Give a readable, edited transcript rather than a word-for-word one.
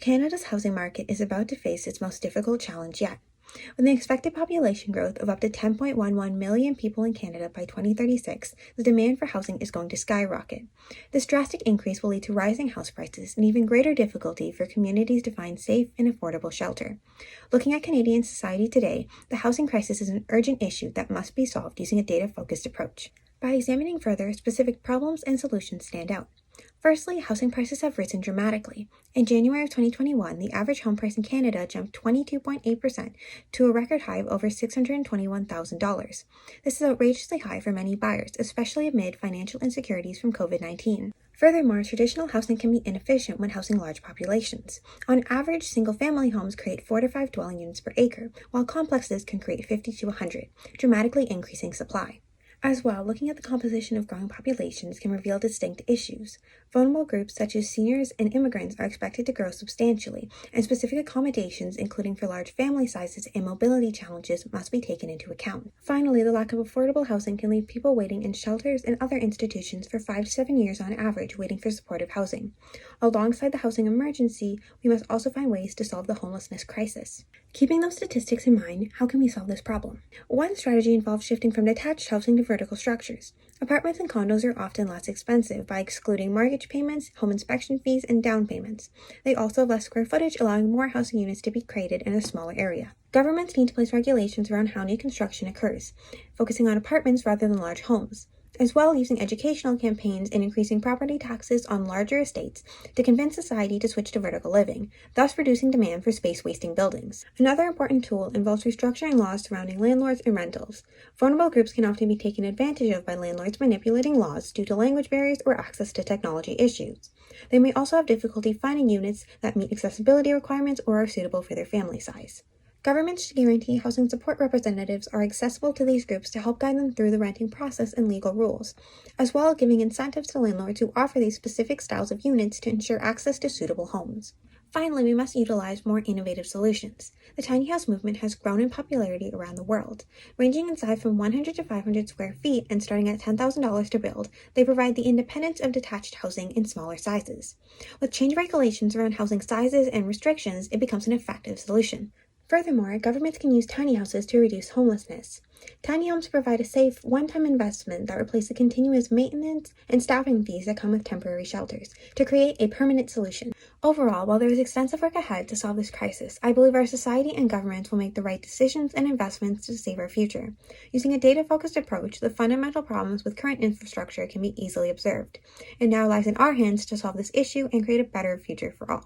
Canada's housing market is about to face its most difficult challenge yet. With the expected population growth of up to 10.11 million people in Canada by 2036, the demand for housing is going to skyrocket. This drastic increase will lead to rising house prices and even greater difficulty for communities to find safe and affordable shelter. Looking at Canadian society today, the housing crisis is an urgent issue that must be solved using a data-focused approach. By examining further, specific problems and solutions stand out. Firstly, housing prices have risen dramatically. In January of 2021, the average home price in Canada jumped 22.8% to a record high of over $621,000. This is outrageously high for many buyers, especially amid financial insecurities from COVID-19. Furthermore, traditional housing can be inefficient when housing large populations. On average, single-family homes create 4 to 5 dwelling units per acre, while complexes can create 50 to 100, dramatically increasing supply. As well, looking at the composition of growing populations can reveal distinct issues. Vulnerable groups such as seniors and immigrants are expected to grow substantially, and specific accommodations, including for large family sizes and mobility challenges, must be taken into account. Finally, the lack of affordable housing can leave people waiting in shelters and other institutions for 5 to 7 years on average, waiting for supportive housing. Alongside the housing emergency, we must also find ways to solve the homelessness crisis. Keeping those statistics in mind, how can we solve this problem? One strategy involves shifting from detached housing to vertical structures. Apartments and condos are often less expensive by excluding mortgage payments, home inspection fees, and down payments. They also have less square footage, allowing more housing units to be created in a smaller area. Governments need to place regulations around how new construction occurs, focusing on apartments rather than large homes. As well, using educational campaigns and increasing property taxes on larger estates to convince society to switch to vertical living, thus reducing demand for space-wasting buildings. Another important tool involves restructuring laws surrounding landlords and rentals. Vulnerable groups can often be taken advantage of by landlords manipulating laws due to language barriers or access to technology issues. They may also have difficulty finding units that meet accessibility requirements or are suitable for their family size. Governments should guarantee housing support representatives are accessible to these groups to help guide them through the renting process and legal rules, as well as giving incentives to landlords who offer these specific styles of units to ensure access to suitable homes. Finally, we must utilize more innovative solutions. The tiny house movement has grown in popularity around the world. Ranging in size from 100 to 500 square feet and starting at $10,000 to build, they provide the independence of detached housing in smaller sizes. With changed regulations around housing sizes and restrictions, it becomes an effective solution. Furthermore, governments can use tiny houses to reduce homelessness. Tiny homes provide a safe, one-time investment that replaces the continuous maintenance and staffing fees that come with temporary shelters to create a permanent solution. Overall, while there is extensive work ahead to solve this crisis, I believe our society and governments will make the right decisions and investments to save our future. Using a data-focused approach, the fundamental problems with current infrastructure can be easily observed. It now lies in our hands to solve this issue and create a better future for all.